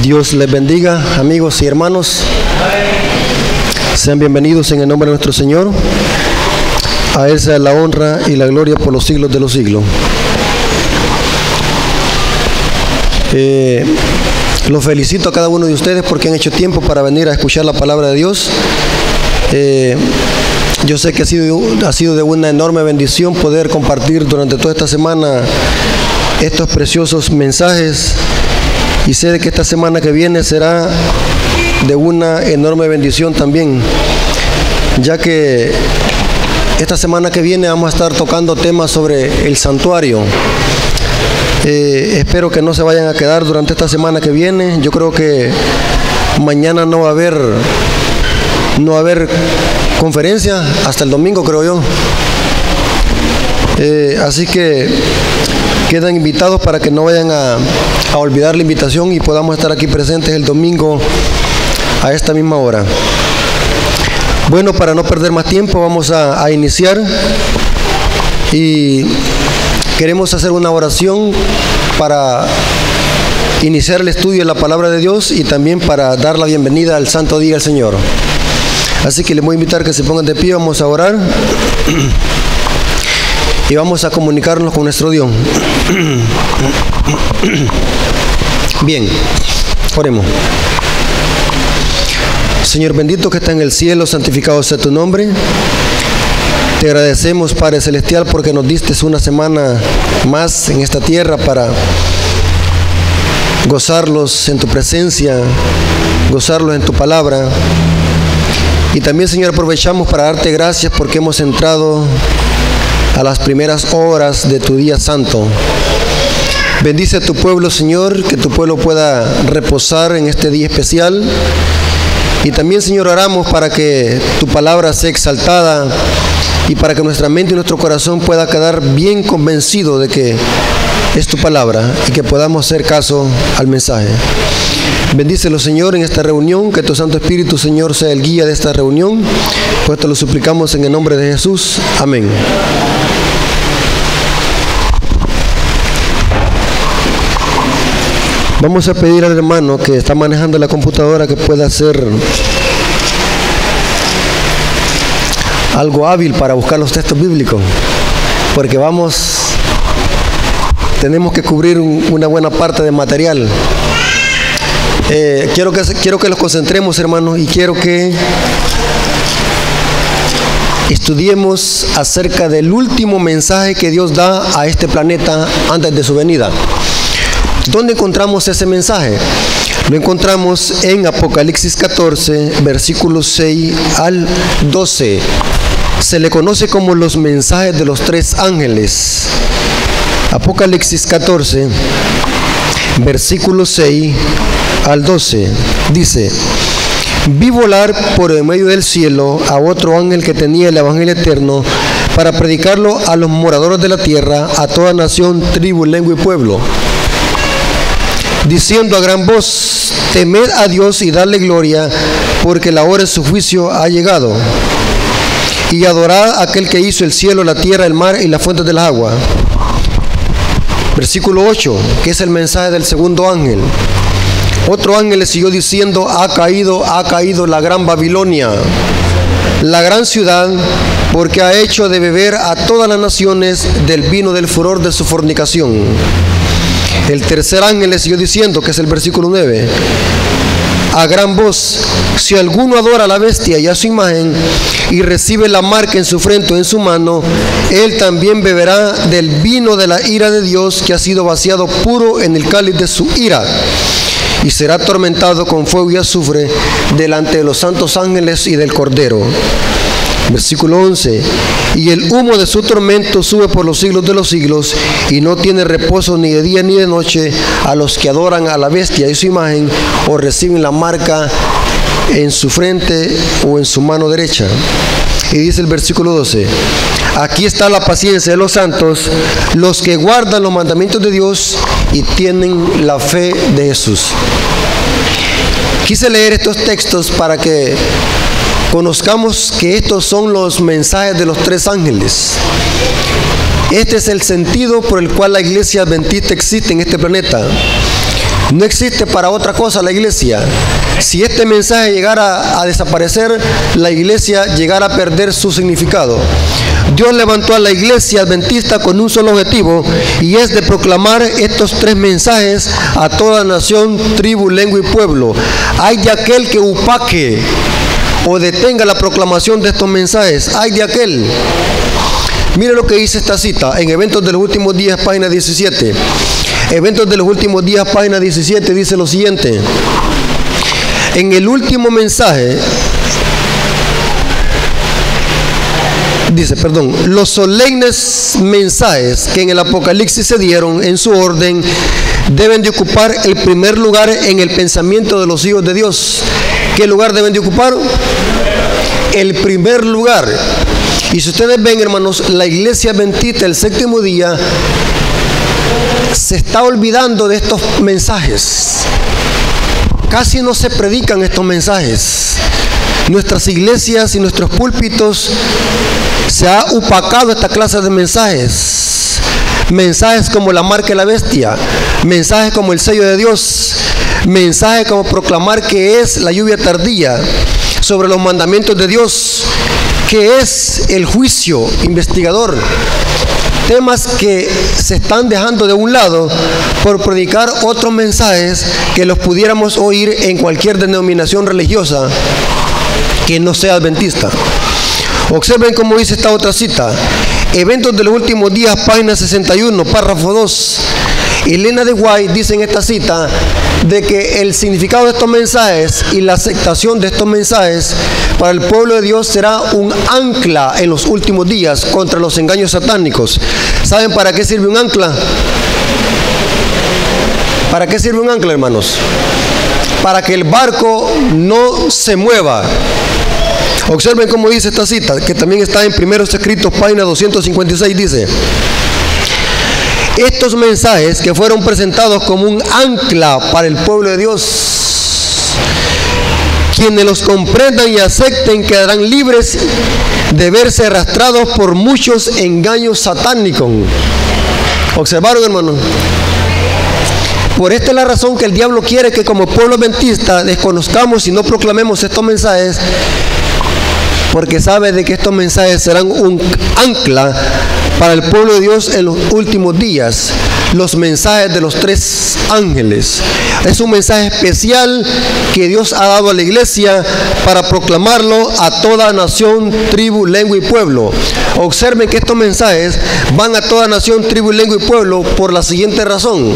Dios les bendiga, amigos y hermanos. Sean bienvenidos en el nombre de nuestro Señor. A Él sea la honra y la gloria por los siglos de los siglos. Los felicito a cada uno de ustedes porque han hecho tiempo para venir a escuchar la palabra de Dios. Yo sé que ha sido de una enorme bendición poder compartir durante toda esta semana estos preciosos mensajes, y sé de que esta semana que viene será de una enorme bendición también, ya que esta semana que viene vamos a estar tocando temas sobre el santuario. Espero que no se vayan a quedar durante esta semana que viene. Yo creo que mañana no va a haber conferencia hasta el domingo, creo yo. Así que quedan invitados para que no vayan a olvidar la invitación y podamos estar aquí presentes el domingo a esta misma hora. Bueno, para no perder más tiempo, vamos a iniciar, y queremos hacer una oración para iniciar el estudio de la palabra de Dios y también para dar la bienvenida al santo día del Señor. Así que les voy a invitar que se pongan de pie, vamos a orar y vamos a comunicarnos con nuestro Dios. Bien, oremos. Señor bendito que está en el cielo, santificado sea tu nombre. Te agradecemos, Padre Celestial, porque nos diste una semana más en esta tierra para gozarlos en tu presencia, gozarlos en tu palabra. Y también, Señor, aprovechamos para darte gracias porque hemos entrado a las primeras horas de tu día santo. Bendice a tu pueblo, Señor, que tu pueblo pueda reposar en este día especial. Y también, Señor, oramos para que tu palabra sea exaltada y para que nuestra mente y nuestro corazón pueda quedar bien convencido de que es tu palabra y que podamos hacer caso al mensaje. Bendícelo, Señor, en esta reunión, que tu Santo Espíritu, Señor, sea el guía de esta reunión, pues te lo suplicamos en el nombre de Jesús. Amén. Vamos a pedir al hermano que está manejando la computadora que pueda hacer algo hábil para buscar los textos bíblicos, porque tenemos que cubrir una buena parte de material. Quiero que los concentremos, hermanos, y quiero que estudiemos acerca del último mensaje que Dios da a este planeta antes de su venida. ¿Dónde encontramos ese mensaje? Lo encontramos en Apocalipsis 14, versículos 6 al 12. Se le conoce como los mensajes de los tres ángeles. Apocalipsis 14, versículos 6 al 12. Dice: vi volar por el medio del cielo a otro ángel que tenía el evangelio eterno para predicarlo a los moradores de la tierra, a toda nación, tribu, lengua y pueblo, diciendo a gran voz: temed a Dios y dadle gloria, porque la hora de su juicio ha llegado, y adorad a aquel que hizo el cielo, la tierra, el mar y las fuentes del agua. Versículo 8, que es el mensaje del segundo ángel. Otro ángel le siguió diciendo: ha caído la gran Babilonia, la gran ciudad, porque ha hecho de beber a todas las naciones del vino del furor de su fornicación. El tercer ángel le siguió diciendo, que es el versículo 9, a gran voz: si alguno adora a la bestia y a su imagen y recibe la marca en su frente o en su mano, él también beberá del vino de la ira de Dios, que ha sido vaciado puro en el cáliz de su ira, y será atormentado con fuego y azufre delante de los santos ángeles y del Cordero. Versículo 11, y el humo de su tormento sube por los siglos de los siglos, y no tiene reposo ni de día ni de noche a los que adoran a la bestia y su imagen, o reciben la marca en su frente o en su mano derecha. Y dice el versículo 12, aquí está la paciencia de los santos, los que guardan los mandamientos de Dios y tienen la fe de Jesús. Quise leer estos textos para que conozcamos que estos son los mensajes de los tres ángeles. Este es el sentido por el cual la iglesia adventista existe en este planeta. No existe para otra cosa la iglesia. Si este mensaje llegara a desaparecer, la iglesia llegara a perder su significado. Dios levantó a la iglesia adventista con un solo objetivo, y es de proclamar estos tres mensajes a toda nación, tribu, lengua y pueblo. Hay de aquel que opaque o detenga la proclamación de estos mensajes. Hay de aquel. Mire lo que dice esta cita en Eventos de los Últimos Días, página 17. Eventos de los Últimos Días, página 17, dice lo siguiente: en el último mensaje, los solemnes mensajes que en el Apocalipsis se dieron en su orden deben de ocupar el primer lugar en el pensamiento de los hijos de Dios. ¿Qué lugar deben de ocupar? El primer lugar. Y si ustedes ven, hermanos, la iglesia adventista el séptimo día se está olvidando de estos mensajes. Casi no se predican estos mensajes. Nuestras iglesias y nuestros púlpitos se ha opacado esta clase de mensajes. Mensajes como la marca de la bestia, mensajes como el sello de Dios, mensajes como proclamar que es la lluvia tardía, sobre los mandamientos de Dios, que es el juicio investigador. Temas que se están dejando de un lado por predicar otros mensajes que los pudiéramos oír en cualquier denominación religiosa que no sea adventista. Observen cómo dice esta otra cita. Eventos de los Últimos Días, página 61, párrafo 2. Elena de White dice en esta cita de que el significado de estos mensajes y la aceptación de estos mensajes para el pueblo de Dios será un ancla en los últimos días contra los engaños satánicos. ¿Saben para qué sirve un ancla? ¿Para qué sirve un ancla, hermanos? Para que el barco no se mueva. Observen cómo dice esta cita, que también está en Primeros Escritos, página 256, dice: estos mensajes que fueron presentados como un ancla para el pueblo de Dios, quienes los comprendan y acepten quedarán libres de verse arrastrados por muchos engaños satánicos. ¿Observaron, hermano? Por esta es la razón que el diablo quiere que como pueblo adventista desconozcamos y no proclamemos estos mensajes, porque sabe de que estos mensajes serán un ancla para el pueblo de Dios en los últimos días. Los mensajes de los tres ángeles es un mensaje especial que Dios ha dado a la iglesia para proclamarlo a toda nación, tribu, lengua y pueblo. Observen que estos mensajes van a toda nación, tribu, lengua y pueblo por la siguiente razón: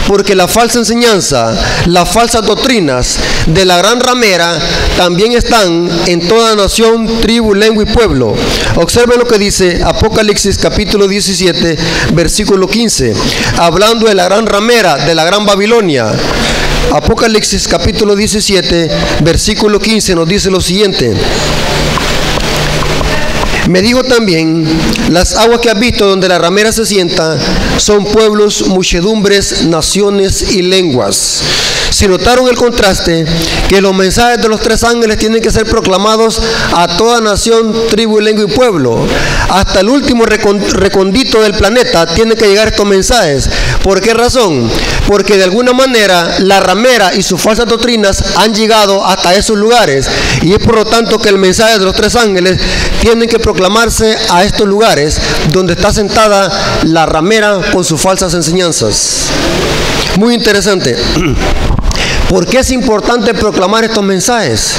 porque la falsa enseñanza, las falsas doctrinas de la gran ramera también están en toda nación, tribu, lengua y pueblo. Observen lo que dice Apocalipsis capítulo 17, versículo 15, hablando de la gran ramera, de la gran Babilonia. Apocalipsis capítulo 17, versículo 15 nos dice lo siguiente: me dijo también, las aguas que has visto donde la ramera se sienta son pueblos, muchedumbres, naciones y lenguas. Si notaron el contraste, que los mensajes de los tres ángeles tienen que ser proclamados a toda nación, tribu, lengua y pueblo. Hasta el último recondito del planeta tienen que llegar estos mensajes. ¿Por qué razón? Porque de alguna manera la ramera y sus falsas doctrinas han llegado hasta esos lugares, y es por lo tanto que el mensaje de los tres ángeles tienen que proclamarse a estos lugares donde está sentada la ramera con sus falsas enseñanzas. Muy interesante. ¿Por qué es importante proclamar estos mensajes?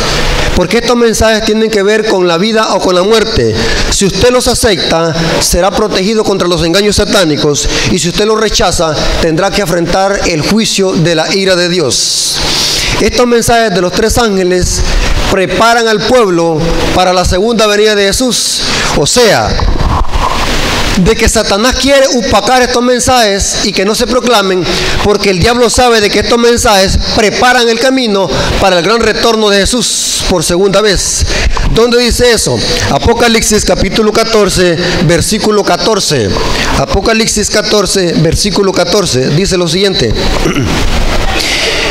Porque estos mensajes tienen que ver con la vida o con la muerte. Si usted los acepta, será protegido contra los engaños satánicos, y si usted los rechaza, tendrá que afrontar el juicio de la ira de Dios. Estos mensajes de los tres ángeles preparan al pueblo para la segunda venida de Jesús. O sea, de que Satanás quiere opacar estos mensajes y que no se proclamen, porque el diablo sabe de que estos mensajes preparan el camino para el gran retorno de Jesús por segunda vez. ¿Dónde dice eso? Apocalipsis capítulo 14, versículo 14. Apocalipsis 14, versículo 14, dice lo siguiente: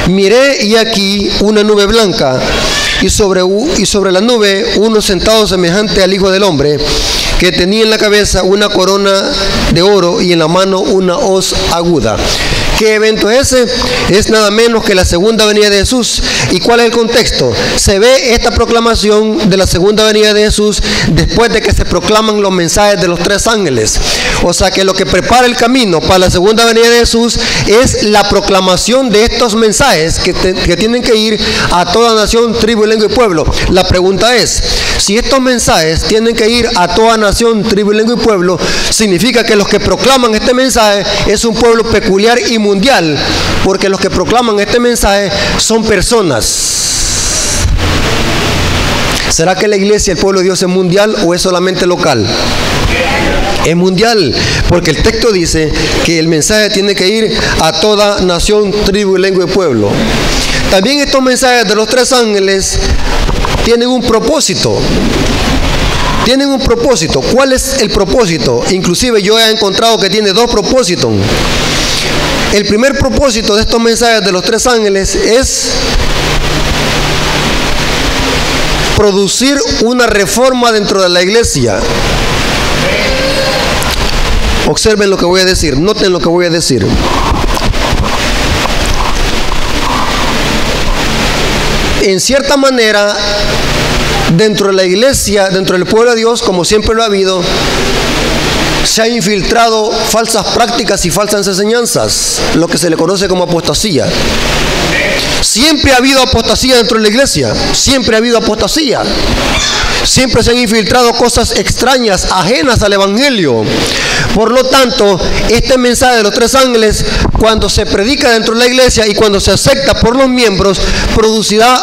miré y aquí una nube blanca, y sobre la nube uno sentado semejante al Hijo del Hombre, que tenía en la cabeza una corona de oro y en la mano una hoz aguda. ¿Qué evento es ese? Es nada menos que la segunda venida de Jesús. ¿Y cuál es el contexto? Se ve esta proclamación de la segunda venida de Jesús después de que se proclaman los mensajes de los 3 ángeles. O sea que lo que prepara el camino para la segunda venida de Jesús es la proclamación de estos mensajes que tienen que ir a toda nación, tribu, lengua y pueblo. La pregunta es, si estos mensajes tienen que ir a toda nación, tribu, lengua y pueblo, significa que los que proclaman este mensaje es un pueblo peculiar y mundial, porque los que proclaman este mensaje son personas. ¿Será que la iglesia, el pueblo de Dios, es mundial o es solamente local? Es mundial, porque el texto dice que el mensaje tiene que ir a toda nación, tribu, lengua y pueblo. También estos mensajes de los 3 ángeles tienen un propósito. Tienen un propósito. ¿Cuál es el propósito? Inclusive yo he encontrado que tiene 2 propósitos. El primer propósito de estos mensajes de los 3 ángeles es producir una reforma dentro de la iglesia. Observen lo que voy a decir, noten lo que voy a decir. En cierta manera, dentro de la iglesia, dentro del pueblo de Dios, como siempre lo ha habido, se han infiltrado falsas prácticas y falsas enseñanzas, lo que se le conoce como apostasía. Siempre ha habido apostasía dentro de la iglesia, siempre ha habido apostasía. Siempre se han infiltrado cosas extrañas, ajenas al evangelio. Por lo tanto, este mensaje de los 3 ángeles, cuando se predica dentro de la iglesia y cuando se acepta por los miembros, producirá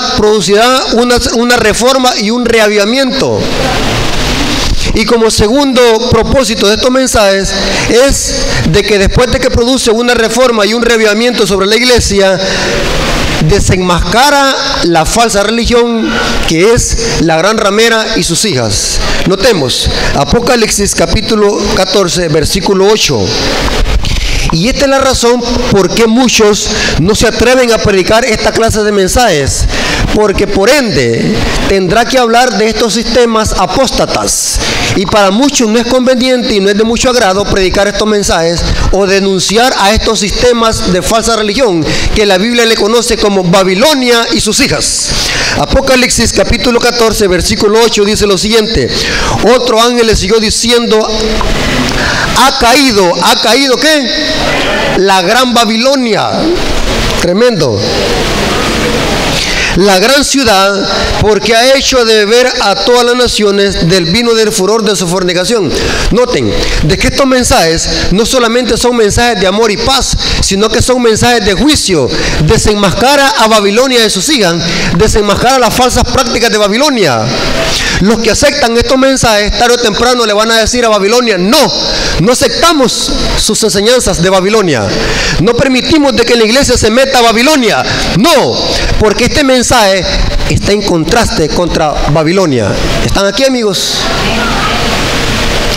una reforma y un reavivamiento. Y como segundo propósito de estos mensajes es de que después de que produce una reforma y un reavivamiento sobre la iglesia, desenmascara la falsa religión que es la gran ramera y sus hijas. Notemos, Apocalipsis capítulo 14, versículo 8. Y esta es la razón por qué muchos no se atreven a predicar esta clase de mensajes, porque por ende tendrá que hablar de estos sistemas apóstatas, y para muchos no es conveniente y no es de mucho agrado predicar estos mensajes o denunciar a estos sistemas de falsa religión que la Biblia le conoce como Babilonia y sus hijas. Apocalipsis capítulo 14 versículo 8 dice lo siguiente: otro ángel le siguió diciendo, ha caído ¿qué? La gran Babilonia. Tremendo. La gran ciudad, porque ha hecho de beber a todas las naciones del vino del furor de su fornicación. Noten, de que estos mensajes no solamente son mensajes de amor y paz, sino que son mensajes de juicio. Desenmascara a Babilonia y sus hijas, desenmascara las falsas prácticas de Babilonia. Los que aceptan estos mensajes, tarde o temprano le van a decir a Babilonia, no aceptamos sus enseñanzas de Babilonia. No permitimos de que la iglesia se meta a Babilonia. No, porque este mensaje está en contraste contra Babilonia. ¿Están aquí, amigos?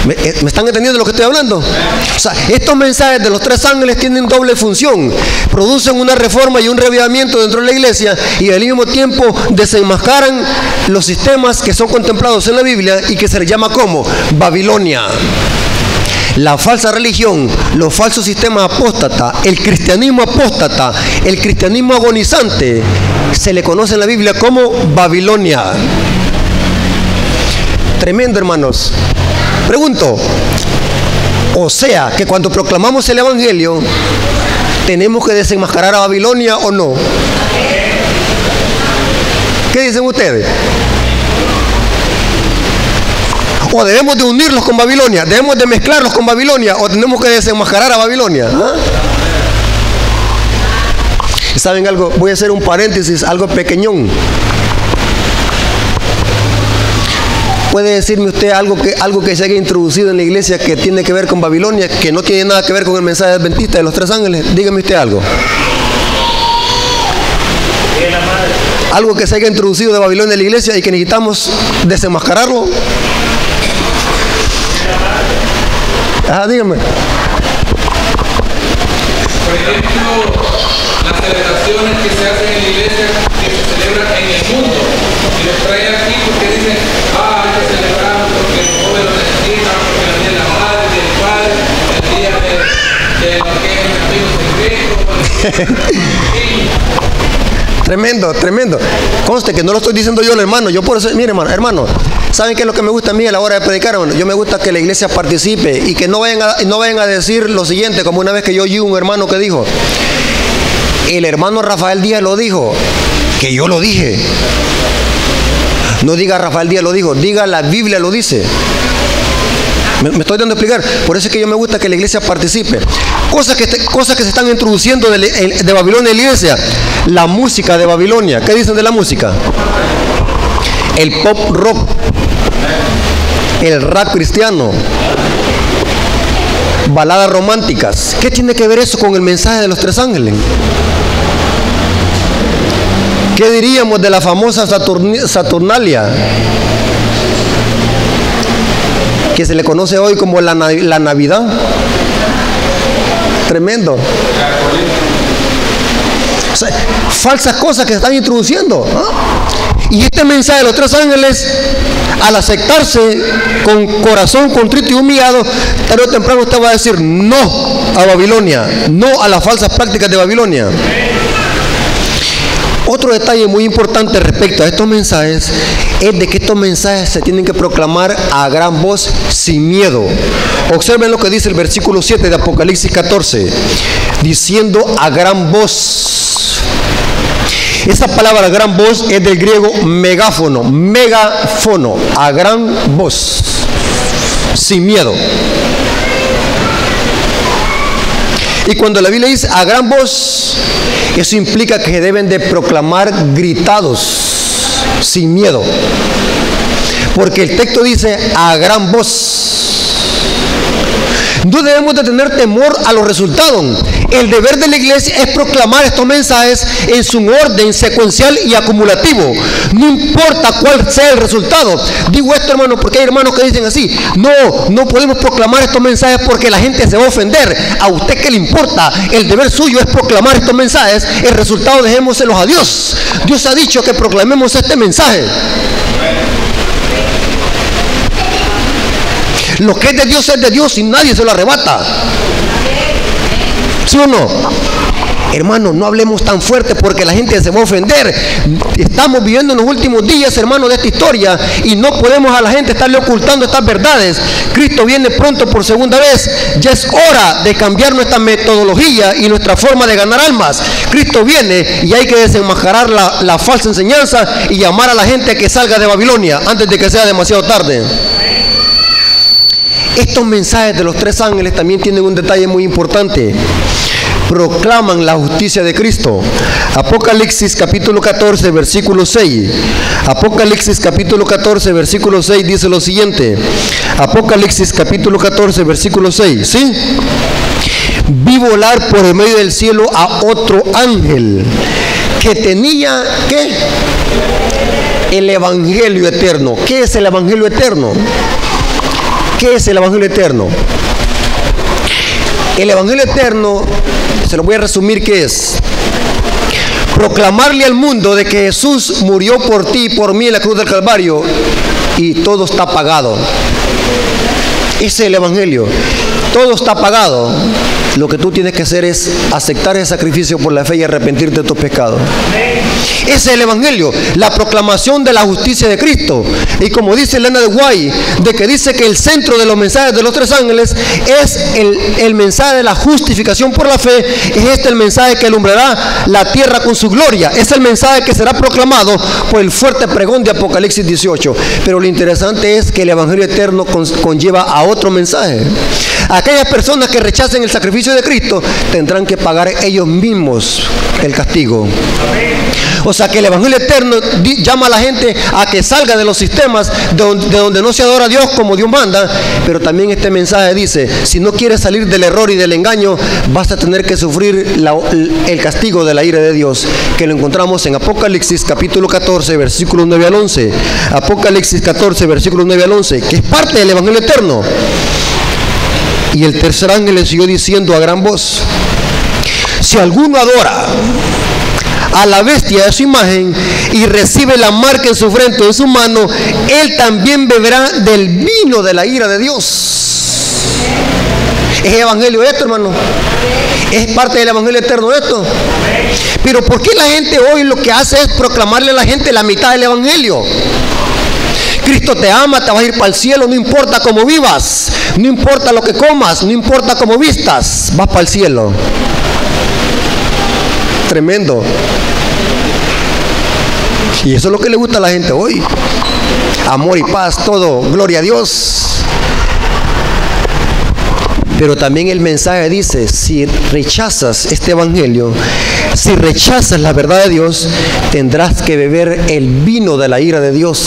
¿Me están entendiendo lo que estoy hablando? O sea, estos mensajes de los 3 ángeles tienen doble función. Producen una reforma y un reavivamiento dentro de la iglesia y al mismo tiempo desenmascaran los sistemas que son contemplados en la Biblia y que se les llama como Babilonia. La falsa religión, los falsos sistemas apóstatas, el cristianismo apóstata, el cristianismo agonizante, se le conoce en la Biblia como Babilonia. Tremendo, hermanos. Pregunto, o sea, que cuando proclamamos el evangelio, ¿tenemos que desenmascarar a Babilonia o no? ¿Qué dicen ustedes? ¿O debemos de unirlos con Babilonia? ¿Debemos de mezclarlos con Babilonia? ¿O tenemos que desenmascarar a Babilonia? ¿Ah? ¿Saben algo? Voy a hacer un paréntesis, algo pequeñón. ¿Puede decirme usted algo que se haya introducido en la iglesia que tiene que ver con Babilonia, que no tiene nada que ver con el mensaje adventista de los 3 ángeles? Dígame usted algo. Algo que se haya introducido de Babilonia en la iglesia y que necesitamos desenmascararlo. Dígame. Por ejemplo, las celebraciones que se hacen en la iglesia, que se celebran en el mundo, y los traen aquí porque dicen, hay que celebrar porque los jóvenes lo necesitan, porque el día de la madre, del padre, el día de lo que es el amigo secreto, Tremendo, tremendo. Conste que no lo estoy diciendo yo, hermano. Yo por eso, mire, hermano, ¿saben qué es lo que me gusta a mí a la hora de predicar, hermano? Yo me gusta que la iglesia participe y que no vayan a decir lo siguiente, como una vez que yo oí un hermano que dijo, el hermano Rafael Díaz lo dijo, que yo lo dije. No diga Rafael Díaz lo dijo, diga la Biblia lo dice. Me estoy dando a explicar. Por eso es que yo me gusta que la iglesia participe. Cosas que se están introduciendo de Babilonia en la iglesia. La música de Babilonia. ¿Qué dicen de la música? El pop rock, el rap cristiano, baladas románticas. ¿Qué tiene que ver eso con el mensaje de los tres ángeles? ¿Qué diríamos de la famosa Saturnalia, que se le conoce hoy como la Navidad? Tremendo. O sea, falsas cosas que se están introduciendo, ¿no? Y este mensaje de los tres ángeles, al aceptarse con corazón contrito y humillado, tarde o temprano usted va a decir no a Babilonia, no a las falsas prácticas de Babilonia. Otro detalle muy importante respecto a estos mensajes es de que estos mensajes se tienen que proclamar a gran voz sin miedo. Observen lo que dice el versículo 7 de Apocalipsis 14, diciendo a gran voz. Esa palabra gran voz es del griego megáfono, a gran voz, sin miedo. Y cuando la Biblia dice a gran voz, eso implica que deben de proclamar gritados, sin miedo. Porque el texto dice a gran voz. No debemos de tener temor a los resultados. El deber de la iglesia es proclamar estos mensajes en su orden secuencial y acumulativo. No importa cuál sea el resultado. Digo esto, hermano, porque hay hermanos que dicen así: no podemos proclamar estos mensajes porque la gente se va a ofender. ¿A usted qué le importa? El deber suyo es proclamar estos mensajes. El resultado dejémoselos a Dios. Dios ha dicho que proclamemos este mensaje. Lo que es de Dios y nadie se lo arrebata. ¿Sí o no? Hermano, no hablemos tan fuerte porque la gente se va a ofender. Estamos viviendo en los últimos días, hermano, de esta historia, y no podemos a la gente estarle ocultando estas verdades. Cristo viene pronto por segunda vez. Ya es hora de cambiar nuestra metodología y nuestra forma de ganar almas. Cristo viene y hay que desenmascarar la falsa enseñanza y llamar a la gente a que salga de Babilonia antes de que sea demasiado tarde. Estos mensajes de los tres ángeles también tienen un detalle muy importante. Proclaman la justicia de Cristo. Apocalipsis capítulo 14 versículo 6. Apocalipsis capítulo 14 versículo 6 dice lo siguiente. Apocalipsis capítulo 14 versículo 6. ¿Sí? Vi volar por el medio del cielo a otro ángel que tenía, ¿qué? El evangelio eterno. ¿Qué es el evangelio eterno? ¿Qué es el evangelio eterno? El evangelio eterno, se lo voy a resumir, ¿qué es? Proclamarle al mundo de que Jesús murió por ti y por mí en la cruz del Calvario y todo está pagado. Ese es el evangelio. Todo está pagado. Lo que tú tienes que hacer es aceptar el sacrificio por la fe y arrepentirte de tus pecados. Ese es el evangelio, la proclamación de la justicia de Cristo. Y como dice Elena de Guay, de que dice que el centro de los mensajes de los tres ángeles es el mensaje de la justificación por la fe. Es el mensaje que alumbrará la tierra con su gloria. Es el mensaje que será proclamado por el fuerte pregón de Apocalipsis 18. Pero lo interesante es que el evangelio eterno conlleva a otro mensaje. Aquellas personas que rechacen el sacrificio de Cristo tendrán que pagar ellos mismos el castigo. O sea que el evangelio eterno llama a la gente a que salga de los sistemas de donde no se adora a Dios como Dios manda. Pero también este mensaje dice: si no quieres salir del error y del engaño, vas a tener que sufrir el castigo de la ira de Dios, que lo encontramos en Apocalipsis capítulo 14 versículos 9 al 11. Apocalipsis 14 versículos 9 al 11, que es parte del evangelio eterno. Y el tercer ángel le siguió diciendo a gran voz: si alguno adora a la bestia de su imagen y recibe la marca en su frente o en su mano, él también beberá del vino de la ira de Dios. ¿Es evangelio esto, hermano? ¿Es parte del evangelio eterno esto? Pero ¿por qué la gente hoy lo que hace es proclamarle a la gente la mitad del evangelio? Cristo te ama, te vas a ir para el cielo, no importa cómo vivas, no importa lo que comas, no importa cómo vistas, vas para el cielo. Tremendo. Y eso es lo que le gusta a la gente hoy. Amor y paz, todo, gloria a Dios. Pero también el mensaje dice, si rechazas este evangelio, si rechazas la verdad de Dios, tendrás que beber el vino de la ira de Dios,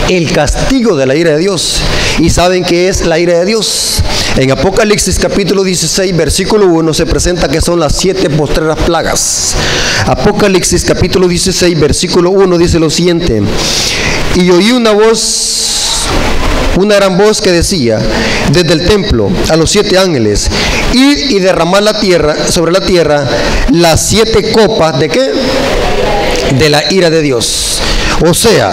el castigo de la ira de Dios. ¿Y saben qué es la ira de Dios? En Apocalipsis capítulo 16, versículo 1 se presenta que son las 7 postreras plagas. Apocalipsis capítulo 16, versículo 1 dice lo siguiente: y oí una gran voz que decía desde el templo a los 7 ángeles: id y derramad sobre la tierra las 7 copas ¿de qué? De la ira de Dios. O sea,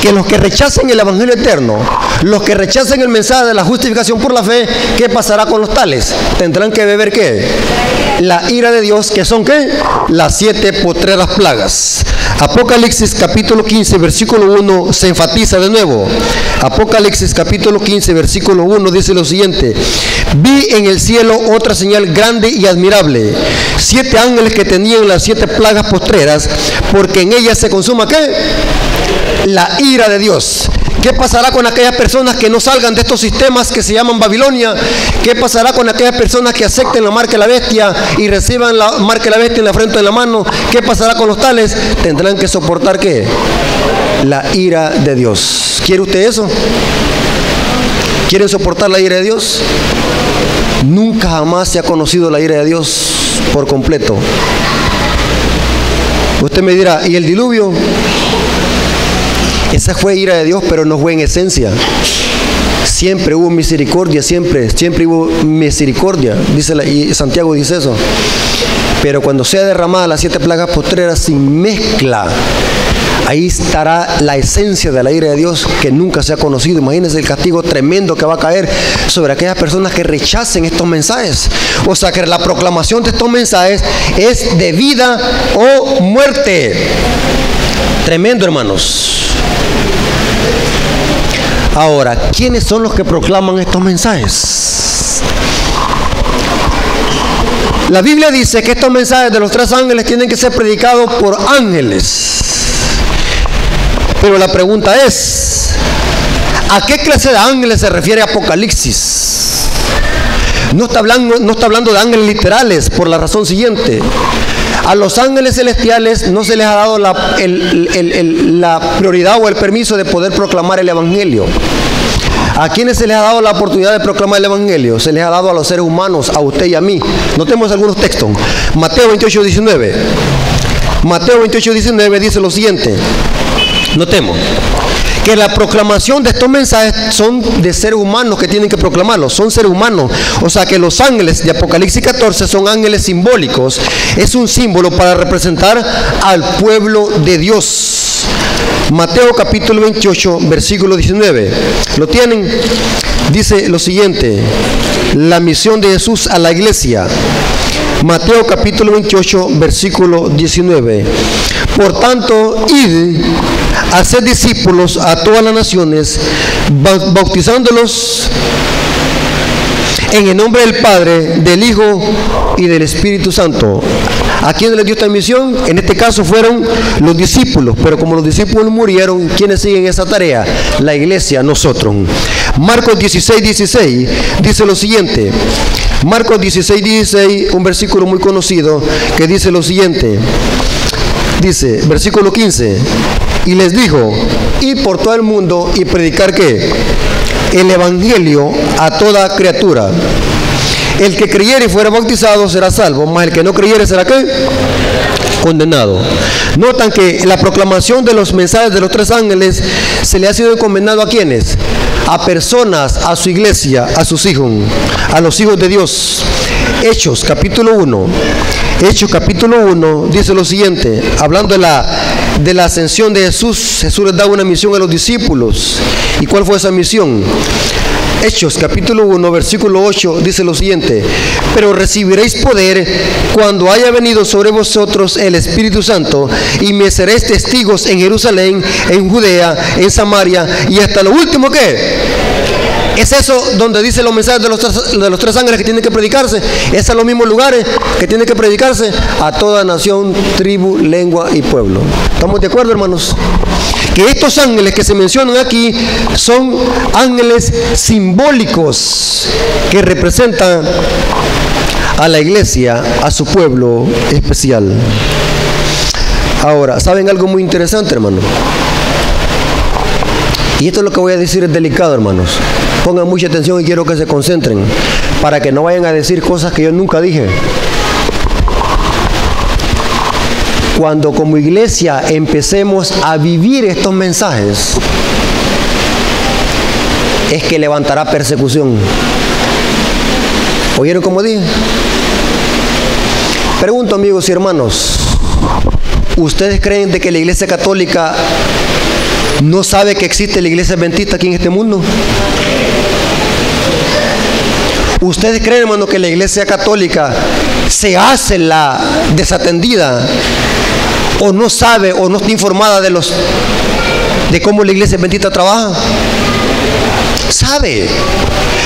que los que rechacen el evangelio eterno, los que rechacen el mensaje de la justificación por la fe, ¿qué pasará con los tales? Tendrán que beber ¿qué? La ira de Dios, que son ¿qué? Las 7 postreras plagas. Apocalipsis capítulo 15, versículo 1 se enfatiza de nuevo. Apocalipsis capítulo 15, versículo 1 dice lo siguiente: vi en el cielo otra señal grande y admirable, 7 ángeles que tenían las 7 plagas postreras, porque en ellas se consuma ¿qué? La ira de Dios. ¿Qué pasará con aquellas personas que no salgan de estos sistemas que se llaman Babilonia? ¿Qué pasará con aquellas personas que acepten la marca de la bestia y reciban la marca de la bestia en la frente de la mano? ¿Qué pasará con los tales? Tendrán que soportar ¿qué? La ira de Dios. ¿Quiere usted eso? ¿Quieren soportar la ira de Dios? Nunca jamás se ha conocido la ira de Dios por completo. Usted me dirá, ¿y el diluvio? Esa fue ira de Dios, pero no fue en esencia. Siempre hubo misericordia, siempre hubo misericordia. Y Santiago dice eso. Pero cuando sea derramada las 7 plagas postreras sin mezcla, ahí estará la esencia de la ira de Dios que nunca se ha conocido. Imagínense el castigo tremendo que va a caer sobre aquellas personas que rechacen estos mensajes. O sea que la proclamación de estos mensajes es de vida o muerte. Tremendo, hermanos. Ahora, ¿quiénes son los que proclaman estos mensajes? La Biblia dice que estos mensajes de los 3 ángeles tienen que ser predicados por ángeles. Pero la pregunta es, ¿a qué clase de ángeles se refiere Apocalipsis? No está hablando de ángeles literales, por la razón siguiente. A los ángeles celestiales no se les ha dado la prioridad o el permiso de poder proclamar el evangelio. ¿A quiénes se les ha dado la oportunidad de proclamar el evangelio? Se les ha dado a los seres humanos, a usted y a mí. Notemos algunos textos. Mateo 28, 19. Mateo 28, 19 dice lo siguiente. Notemos que la proclamación de estos mensajes son de seres humanos que tienen que proclamarlos, son seres humanos. O sea que los ángeles de Apocalipsis 14 son ángeles simbólicos, es un símbolo para representar al pueblo de Dios. Mateo capítulo 28, versículo 19, ¿lo tienen? Dice lo siguiente: la misión de Jesús a la iglesia. Mateo capítulo 28, versículo 19. Por tanto, id, haced discípulos a todas las naciones, bautizándolos en el nombre del Padre, del Hijo y del Espíritu Santo. ¿A quién les dio esta misión? En este caso fueron los discípulos, pero como los discípulos murieron, ¿quiénes siguen esa tarea? La iglesia, nosotros. Marcos 16, 16 dice lo siguiente. Marcos 16, 16, un versículo muy conocido que dice lo siguiente. Dice, versículo 15, y les dijo: id por todo el mundo y predicar ¿qué? El evangelio a toda criatura. El que creyere y fuera bautizado será salvo, mas el que no creyere será ¿qué? Condenado. Notan que la proclamación de los mensajes de los 3 ángeles se le ha sido encomendado ¿a quiénes? A personas, a su iglesia, a sus hijos, a los hijos de Dios. Hechos capítulo 1. Hechos capítulo 1 dice lo siguiente, hablando de la ascensión de Jesús. Jesús les daba una misión a los discípulos. ¿Y cuál fue esa misión? Hechos capítulo 1 versículo 8 dice lo siguiente: pero recibiréis poder cuando haya venido sobre vosotros el Espíritu Santo, y me seréis testigos en Jerusalén, en Judea, en Samaria y hasta lo último. ¿Qué? ¿Es eso donde dice los mensajes de los tres ángeles que tienen que predicarse? ¿Es a los mismos lugares que tienen que predicarse? A toda nación, tribu, lengua y pueblo. ¿Estamos de acuerdo, hermanos? Que estos ángeles que se mencionan aquí son ángeles simbólicos que representan a la iglesia, a su pueblo especial. Ahora, ¿saben algo muy interesante, hermano? Y esto es lo que voy a decir, es delicado, hermanos. Pongan mucha atención y quiero que se concentren para que no vayan a decir cosas que yo nunca dije. Cuando como iglesia empecemos a vivir estos mensajes, es que levantará persecución. ¿Oyeron cómo dije? Pregunto, amigos y hermanos, ¿ustedes creen de que la iglesia católica no sabe que existe la iglesia adventista aquí en este mundo? ¿Ustedes creen, hermano, que la iglesia católica se hace la desatendida o no sabe o no está informada de cómo la iglesia adventista trabaja? Sabe.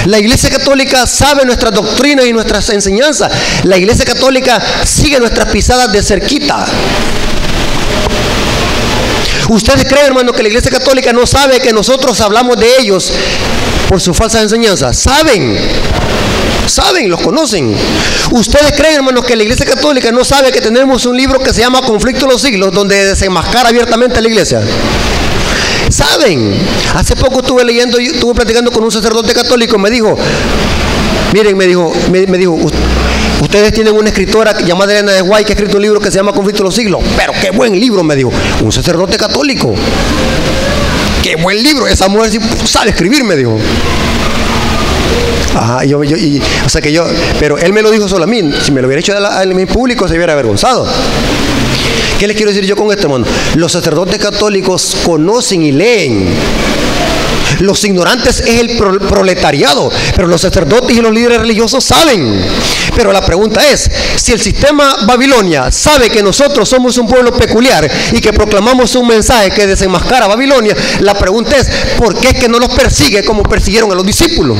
La iglesia católica sabe nuestras doctrinas y nuestras enseñanzas. La iglesia católica sigue nuestras pisadas de cerquita. ¿Ustedes creen, hermano, que la iglesia católica no sabe que nosotros hablamos de ellos por sus falsas enseñanzas? Saben, los conocen. ¿Ustedes creen, hermanos, que la iglesia católica no sabe que tenemos un libro que se llama Conflicto de los Siglos, donde desenmascara abiertamente a la iglesia? Saben. Hace poco estuve platicando con un sacerdote católico, me dijo, miren, me dijo, ustedes tienen una escritora llamada Elena de White que ha escrito un libro que se llama Conflicto de los Siglos. Pero qué buen libro, me dijo. Un sacerdote católico. Qué buen libro. Esa mujer sí sabe escribir, me dijo. Ajá, pero él me lo dijo solo a mí. Si me lo hubiera hecho en público se hubiera avergonzado. ¿Qué les quiero decir yo con esto, hermano? Los sacerdotes católicos conocen y leen. Los ignorantes es el proletariado, pero los sacerdotes y los líderes religiosos saben. Pero la pregunta es, si el sistema Babilonia sabe que nosotros somos un pueblo peculiar y que proclamamos un mensaje que desenmascara a Babilonia, la pregunta es, ¿por qué es que no los persigue como persiguieron a los discípulos?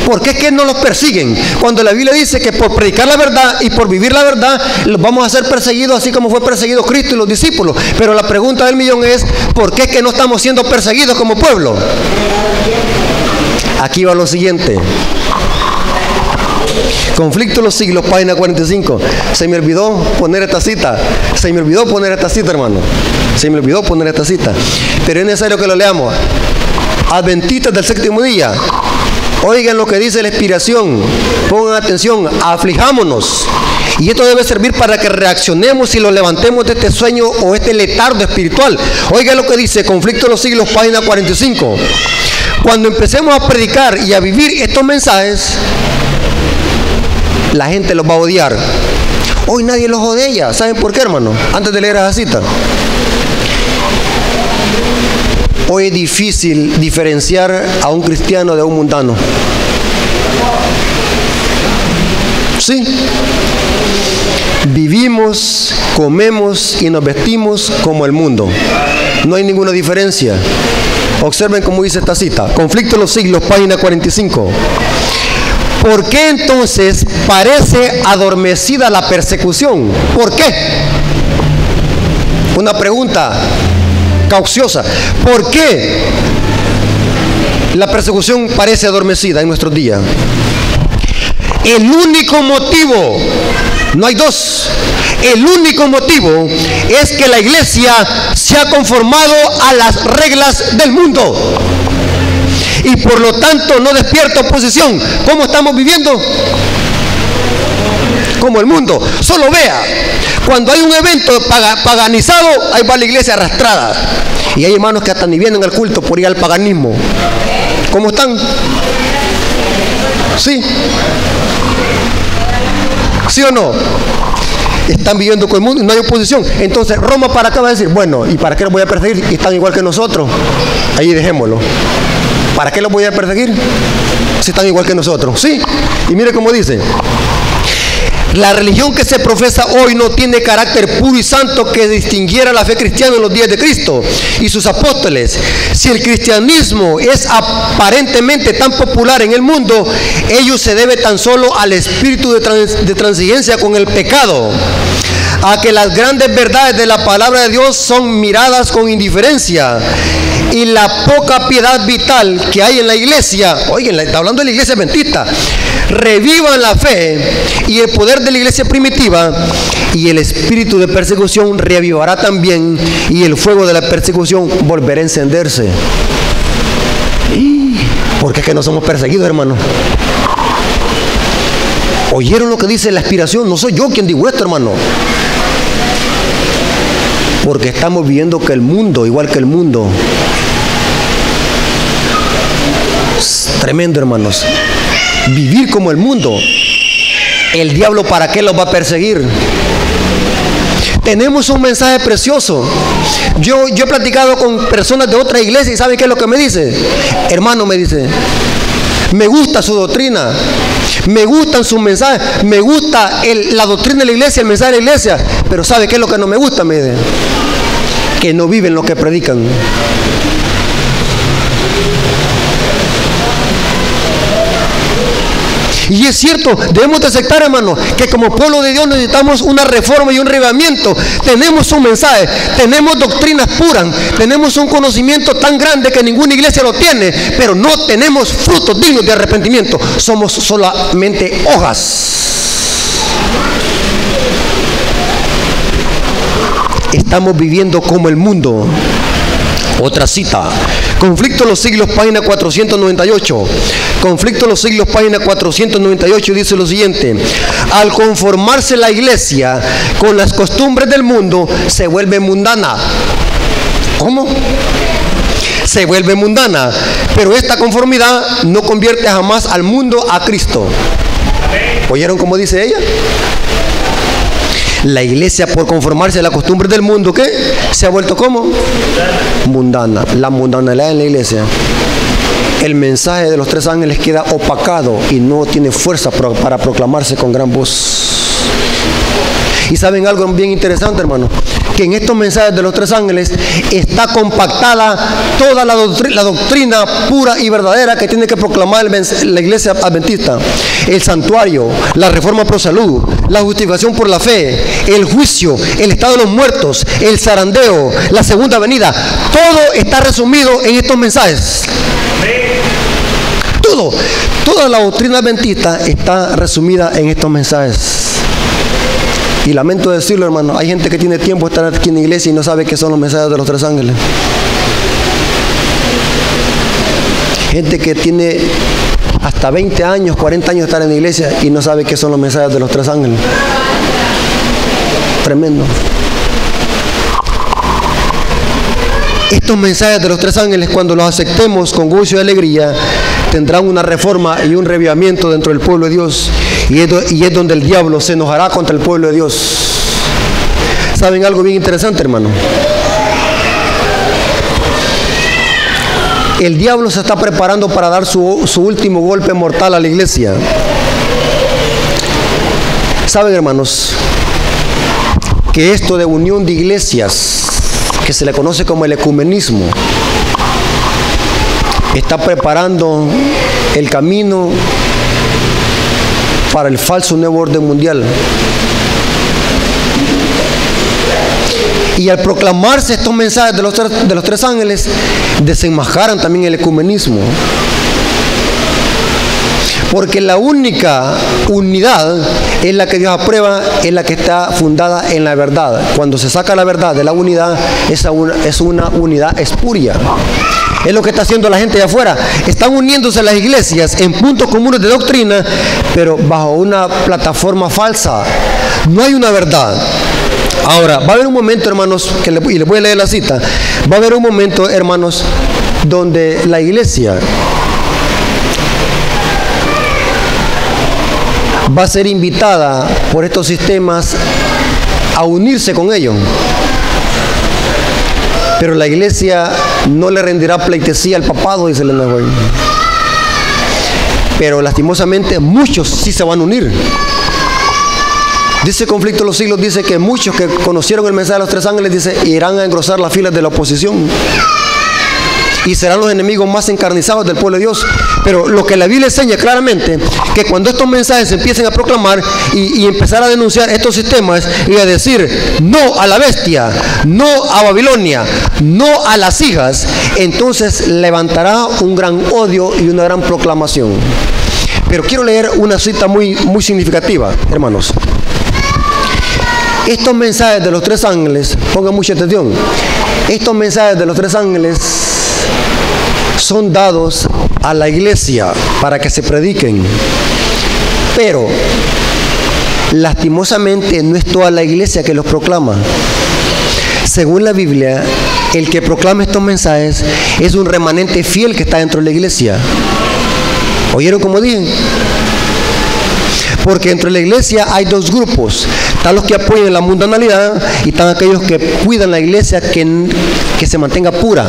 ¿Por qué es que no los persiguen? Cuando la Biblia dice que por predicar la verdad y por vivir la verdad vamos a ser perseguidos así como fue perseguido Cristo y los discípulos. Pero la pregunta del millón es, ¿por qué es que no estamos siendo perseguidos como pueblo? Aquí va lo siguiente. Conflicto de los Siglos, página 45. Se me olvidó poner esta cita. Hermano. Se me olvidó poner esta cita. Pero es necesario que lo leamos. Adventistas del séptimo día. Oigan lo que dice la inspiración. Pongan atención. Aflijámonos. Y esto debe servir para que reaccionemos y lo levantemos de este sueño o este letargo espiritual. Oigan lo que dice Conflicto de los Siglos, página 45. Cuando empecemos a predicar y a vivir estos mensajes, la gente los va a odiar. Hoy nadie los odia. ¿Saben por qué, hermano? Antes de leer esa cita. Hoy es difícil diferenciar a un cristiano de un mundano. Sí. Vivimos, comemos y nos vestimos como el mundo. No hay ninguna diferencia. Observen cómo dice esta cita. Conflicto de los Siglos, página 45. ¿Por qué entonces parece adormecida la persecución? ¿Por qué? Una pregunta cauciosa. ¿Por qué la persecución parece adormecida en nuestros días? El único motivo, no hay dos, el único motivo es que la iglesia se ha conformado a las reglas del mundo y por lo tanto no despierta oposición. ¿Cómo estamos viviendo? Como el mundo. Solo vea, cuando hay un evento paganizado, ahí va la iglesia arrastrada. Y hay hermanos que hasta ni vienen al culto por ir al paganismo. ¿Cómo están? ¿Sí? ¿Sí o no? Están viviendo con el mundo y no hay oposición. Entonces Roma para acá va a decir, bueno, ¿y para qué los voy a perseguir? Y están igual que nosotros. Ahí dejémoslo. ¿Para qué los voy a perseguir? Si están igual que nosotros. Sí. Y mire cómo dice. La religión que se profesa hoy no tiene carácter puro y santo que distinguiera la fe cristiana en los días de Cristo y sus apóstoles. Si el cristianismo es aparentemente tan popular en el mundo, ello se debe tan solo al espíritu de transigencia con el pecado, a que las grandes verdades de la palabra de Dios son miradas con indiferencia, y la poca piedad vital que hay en la iglesia. Oigan, está hablando de la iglesia adventista. Revivan la fe y el poder de la iglesia primitiva, y el espíritu de persecución reavivará también, y el fuego de la persecución volverá a encenderse. ¿Por qué es que no somos perseguidos, hermano? ¿Oyeron lo que dice la inspiración? No soy yo quien digo esto, hermano. Porque estamos viendo que el mundo, igual que el mundo, es tremendo, hermanos. Vivir como el mundo. El diablo, ¿para qué los va a perseguir? Tenemos un mensaje precioso. Yo he platicado con personas de otra iglesia y ¿saben qué es lo que me dice? Hermano, me dice, me gusta su doctrina, me gustan sus mensajes, me gusta la doctrina de la iglesia, el mensaje de la iglesia, pero ¿sabe qué es lo que no me gusta? Me dice, que no viven lo que predican. Y es cierto, debemos de aceptar, hermano, que como pueblo de Dios necesitamos una reforma y un revivamiento. Tenemos un mensaje, tenemos doctrinas puras, tenemos un conocimiento tan grande que ninguna iglesia lo tiene, pero no tenemos frutos dignos de arrepentimiento. Somos solamente hojas. Estamos viviendo como el mundo. Otra cita. Conflicto de los siglos, página 498. Conflicto de los siglos, página 498, dice lo siguiente: al conformarse la iglesia con las costumbres del mundo, se vuelve mundana. ¿Cómo? Se vuelve mundana. Pero esta conformidad no convierte jamás al mundo a Cristo. ¿Oyeron cómo dice ella? La iglesia, por conformarse a la costumbre del mundo, ¿qué? Se ha vuelto ¿cómo? Mundana. La mundanalidad en la iglesia. El mensaje de los tres ángeles queda opacado y no tiene fuerza para proclamarse con gran voz. Y saben algo bien interesante, hermano, que en estos mensajes de los tres ángeles está compactada toda la doctrina pura y verdadera que tiene que proclamar la iglesia adventista: el santuario, la reforma pro salud, la justificación por la fe, el juicio, el estado de los muertos, el zarandeo, la segunda venida. Todo está resumido en estos mensajes. Toda la doctrina adventista está resumida en estos mensajes. Y lamento decirlo, hermano, hay gente que tiene tiempo de estar aquí en la iglesia y no sabe qué son los mensajes de los tres ángeles. Gente que tiene hasta 20 años, 40 años de estar en la iglesia y no sabe qué son los mensajes de los tres ángeles. Tremendo. Estos mensajes de los tres ángeles, cuando los aceptemos con gozo y alegría, tendrán una reforma y un revivamiento dentro del pueblo de Dios. Y es donde el diablo se enojará contra el pueblo de Dios. ¿Saben algo bien interesante, hermano? El diablo se está preparando para dar su último golpe mortal a la iglesia. ¿Saben, hermanos? Que esto de unión de iglesias, que se le conoce como el ecumenismo, está preparando el camino para el falso nuevo orden mundial. Y al proclamarse estos mensajes de los tres ángeles, desenmascaran también el ecumenismo. Porque la única unidad es la que Dios aprueba, es la que está fundada en la verdad. Cuando se saca la verdad de la unidad, es una unidad espuria. Es lo que está haciendo la gente de afuera. Están uniéndose las iglesias en puntos comunes de doctrina, pero bajo una plataforma falsa. No hay una verdad. Ahora, va a haber un momento, hermanos, y les voy a leer la cita. Va a haber un momento, hermanos, donde la iglesia va a ser invitada por estos sistemas a unirse con ellos. Pero la iglesia no le rendirá pleitesía al papado, dice Elena White. Pero lastimosamente muchos sí se van a unir. Dice Conflicto de los Siglos, dice que muchos que conocieron el mensaje de los tres ángeles, dice, irán a engrosar las filas de la oposición y serán los enemigos más encarnizados del pueblo de Dios. Pero lo que la Biblia enseña claramente, que cuando estos mensajes se empiecen a proclamar y empezar a denunciar estos sistemas y a decir no a la bestia, no a Babilonia, no a las hijas, entonces levantará un gran odio y una gran proclamación. Pero quiero leer una cita muy significativa, hermanos. Estos mensajes de los tres ángeles, pongan mucha atención, estos mensajes de los tres ángeles son dados a la iglesia para que se prediquen, pero lastimosamente no es toda la iglesia que los proclama. Según la Biblia, el que proclama estos mensajes es un remanente fiel que está dentro de la iglesia. ¿Oyeron como dije? Porque dentro de la iglesia hay dos grupos. Están los que apoyan la mundanalidad y están aquellos que cuidan la iglesia que se mantenga pura.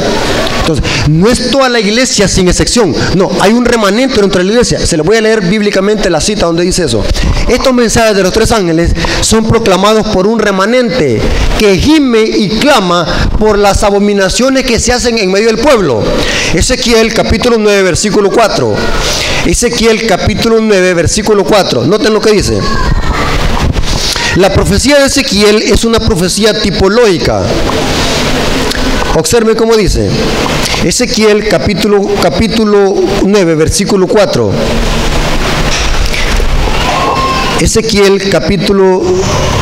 Entonces, no es toda la iglesia sin excepción. No, hay un remanente dentro de la iglesia. Se les voy a leer bíblicamente la cita donde dice eso. Estos mensajes de los tres ángeles son proclamados por un remanente que gime y clama por las abominaciones que se hacen en medio del pueblo. Ezequiel capítulo 9, versículo 4. Ezequiel capítulo 9, versículo 4. Noten lo que dice. La profecía de Ezequiel es una profecía tipológica. Observen cómo dice. Ezequiel capítulo 9, versículo 4. Ezequiel capítulo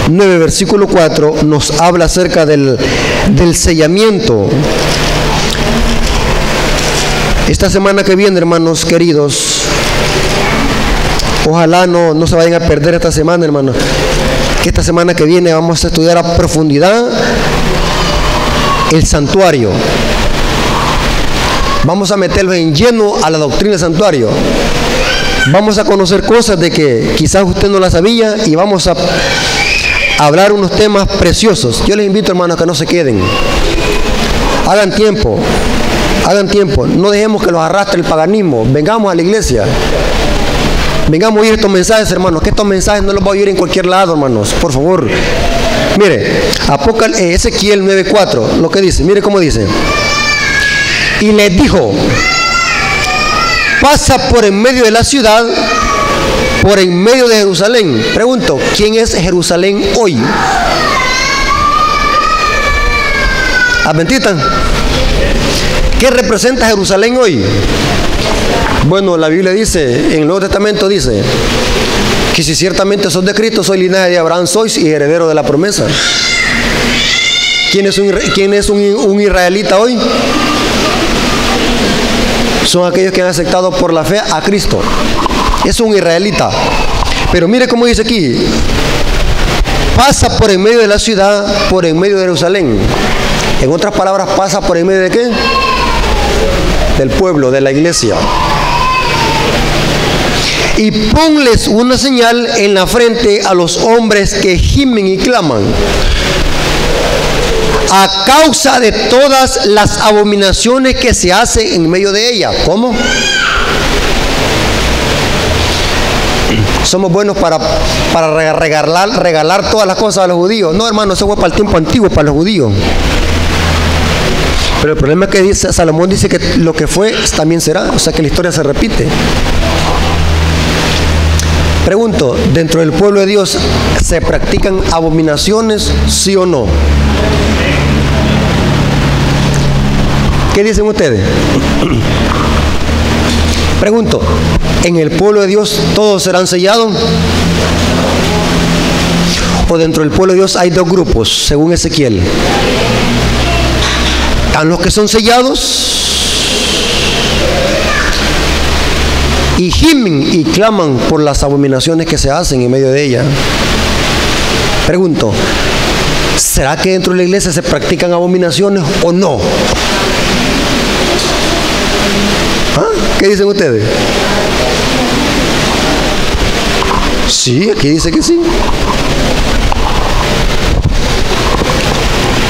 9, versículo 4 nos habla acerca del sellamiento. Esta semana que viene, hermanos queridos, ojalá no se vayan a perder esta semana, hermanos. Que esta semana que viene vamos a estudiar a profundidad el santuario. Vamos a meterlos en lleno a la doctrina del santuario. Vamos a conocer cosas de que quizás usted no las sabía y vamos a hablar unos temas preciosos. Yo les invito, hermanos, a que no se queden. Hagan tiempo. Hagan tiempo. No dejemos que los arrastre el paganismo. Vengamos a la iglesia. Vengamos a oír estos mensajes, hermanos. Que estos mensajes no los va a oír en cualquier lado, hermanos. Por favor. Mire, Ezequiel 9:4, lo que dice. Mire cómo dice. Y les dijo: pasa por en medio de la ciudad, por en medio de Jerusalén. Pregunto, ¿quién es Jerusalén hoy? ¿Adventistas? ¿Qué representa Jerusalén hoy? Bueno, la Biblia dice, en el Nuevo Testamento dice, que si ciertamente sos de Cristo, soy linaje de Abraham, sois y heredero de la promesa. ¿Quién es un israelita hoy? Son aquellos que han aceptado por la fe a Cristo. Es un israelita. Pero mire cómo dice aquí: pasa por en medio de la ciudad, por en medio de Jerusalén. En otras palabras, pasa por en medio de ¿qué? Del pueblo, de la iglesia. Y ponles una señal en la frente a los hombres que gimen y claman, a causa de todas las abominaciones que se hacen en medio de ella. ¿Cómo? Somos buenos para regalar todas las cosas a los judíos. No, hermano, eso fue para el tiempo antiguo, para los judíos. Pero el problema es que Salomón dice que lo que fue también será. O sea que la historia se repite. Pregunto, ¿dentro del pueblo de Dios se practican abominaciones, sí o no? ¿Qué dicen ustedes? Pregunto, ¿en el pueblo de Dios todos serán sellados? ¿O dentro del pueblo de Dios hay dos grupos, según Ezequiel? ¿Están los que son sellados y gimen y claman por las abominaciones que se hacen en medio de ella? Pregunto, ¿será que dentro de la iglesia se practican abominaciones o no? ¿Ah? ¿Qué dicen ustedes? Sí, aquí dice que sí.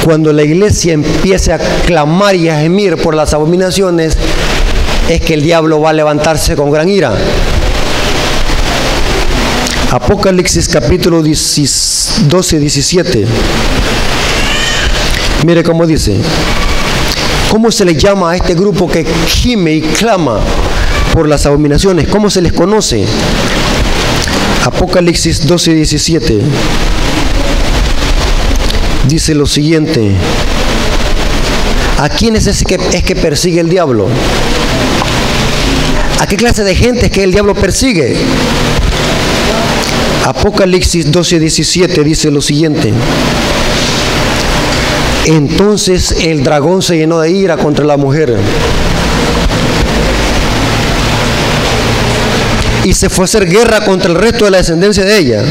cuando la iglesia empiece a clamar y a gemir por las abominaciones, es que el diablo va a levantarse con gran ira. Apocalipsis capítulo 12, 17. Mire cómo dice. ¿Cómo se le llama a este grupo que gime y clama por las abominaciones? ¿Cómo se les conoce? Apocalipsis 12, 17. Dice lo siguiente. ¿A quiénes es que persigue el diablo? ¿A qué clase de gente es que el diablo persigue? Apocalipsis 12, 17 dice lo siguiente. Entonces el dragón se llenó de ira contra la mujer y se fue a hacer guerra contra el resto de la descendencia de ella,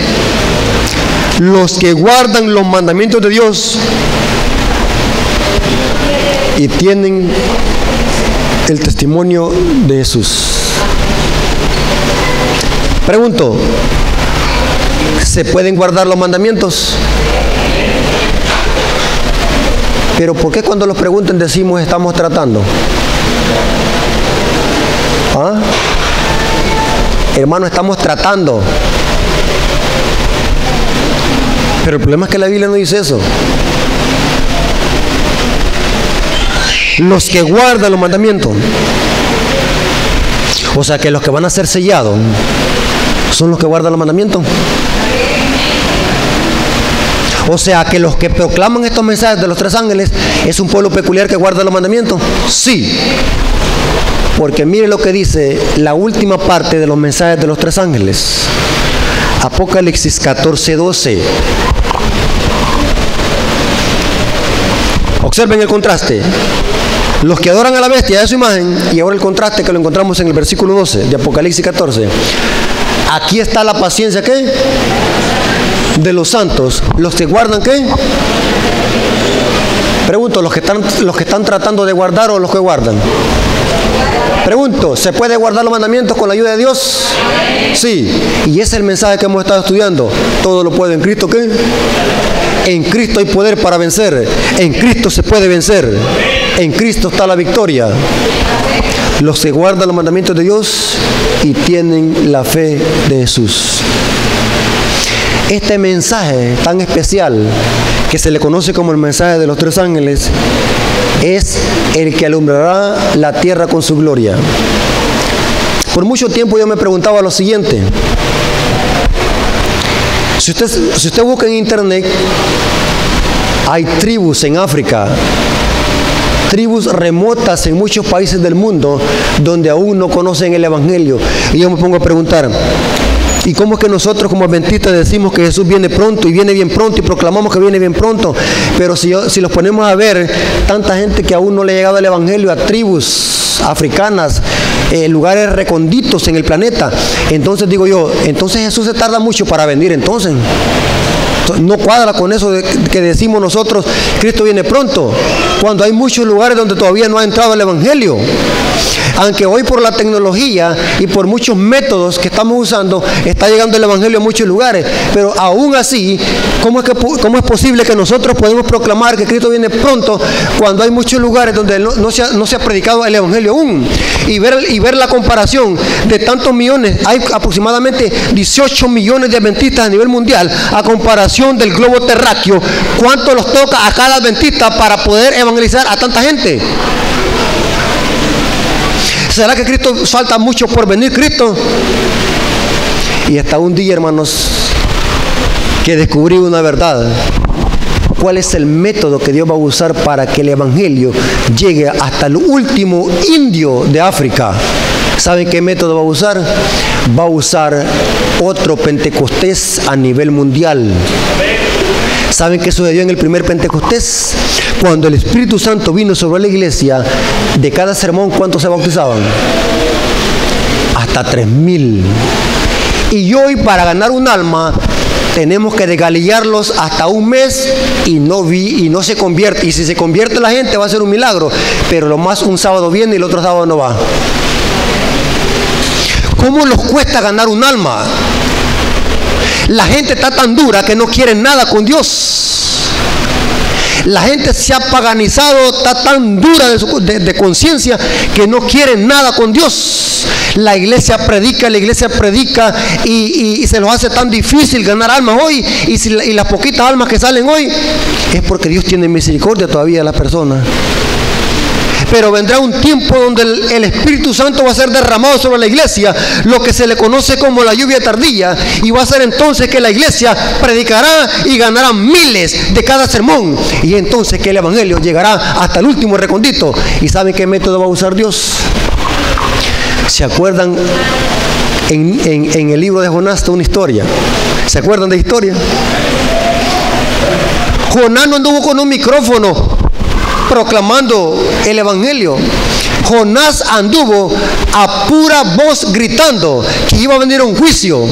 los que guardan los mandamientos de Dios y tienen el testimonio de Jesús. Pregunto, ¿se pueden guardar los mandamientos? Pero ¿por qué cuando los preguntan decimos estamos tratando? ¿Ah? Hermano, estamos tratando. Pero el problema es que la Biblia no dice eso. Los que guardan los mandamientos. O sea que los que van a ser sellados son los que guardan los mandamientos. O sea que los que proclaman estos mensajes de los tres ángeles es un pueblo peculiar que guarda los mandamientos. Sí. Porque mire lo que dice la última parte de los mensajes de los tres ángeles. Apocalipsis 14, 12. Observen el contraste. Los que adoran a la bestia, a su imagen, y ahora el contraste que lo encontramos en el versículo 12 de Apocalipsis 14. Aquí está la paciencia, ¿qué? De los santos. Los que guardan, ¿qué? Pregunto, ¿los que están tratando de guardar o los que guardan? Pregunto, ¿se puede guardar los mandamientos con la ayuda de Dios? Sí. Y ese es el mensaje que hemos estado estudiando. Todo lo puedo en Cristo, ¿qué? En Cristo hay poder para vencer. En Cristo se puede vencer. En Cristo está la victoria. Los que guardan los mandamientos de Dios y tienen la fe de Jesús. Este mensaje tan especial que se le conoce como el mensaje de los tres ángeles es el que alumbrará la tierra con su gloria. Por mucho tiempo yo me preguntaba lo siguiente. Si usted busca en internet, hay tribus en África, tribus remotas en muchos países del mundo donde aún no conocen el Evangelio. Y yo me pongo a preguntar, ¿y cómo es que nosotros como adventistas decimos que Jesús viene pronto y viene bien pronto y proclamamos que viene bien pronto? Pero si los ponemos a ver, tanta gente que aún no le ha llegado el Evangelio a tribus africanas, lugares recónditos en el planeta. Entonces digo yo, entonces Jesús se tarda mucho para venir entonces. No cuadra con eso de que decimos nosotros, Cristo viene pronto, cuando hay muchos lugares donde todavía no ha entrado el Evangelio. Aunque hoy por la tecnología y por muchos métodos que estamos usando, está llegando el Evangelio a muchos lugares. Pero aún así, ¿cómo es posible que nosotros podemos proclamar que Cristo viene pronto cuando hay muchos lugares donde no se ha predicado el Evangelio aún? Y ver la comparación de tantos millones, hay aproximadamente 18 millones de adventistas a nivel mundial, a comparación del globo terráqueo. ¿Cuánto los toca a cada adventista para poder evangelizar a tanta gente? ¿Será que Cristo falta mucho por venir Cristo? Y hasta un día, hermanos, que descubrí una verdad. ¿Cuál es el método que Dios va a usar para que el Evangelio llegue hasta el último indio de África? ¿Saben qué método va a usar? Va a usar otro Pentecostés a nivel mundial. ¿Saben qué sucedió en el primer Pentecostés? Cuando el Espíritu Santo vino sobre la iglesia, de cada sermón, ¿cuántos se bautizaban? Hasta 3,000. Y hoy, para ganar un alma, tenemos que desgalillarlos hasta un mes y no se convierte. Y si se convierte la gente, va a ser un milagro. Pero lo más, un sábado viene y el otro sábado no va. ¿Cómo nos cuesta ganar un alma? La gente está tan dura que no quiere nada con Dios. La gente se ha paganizado, está tan dura de conciencia que no quiere nada con Dios. La iglesia predica y se los hace tan difícil ganar almas hoy. Y las poquitas almas que salen hoy es porque Dios tiene misericordia todavía de las personas. Pero vendrá un tiempo donde el Espíritu Santo va a ser derramado sobre la iglesia, lo que se le conoce como la lluvia tardía, y va a ser entonces que la iglesia predicará y ganará miles de cada sermón, y entonces que el evangelio llegará hasta el último recondito. ¿Y saben qué método va a usar Dios? ¿Se acuerdan? En el libro de Jonás está una historia. ¿Se acuerdan de la historia? Jonás no anduvo con un micrófono proclamando el evangelio. Jonás anduvo a pura voz gritando que iba a venir un juicio.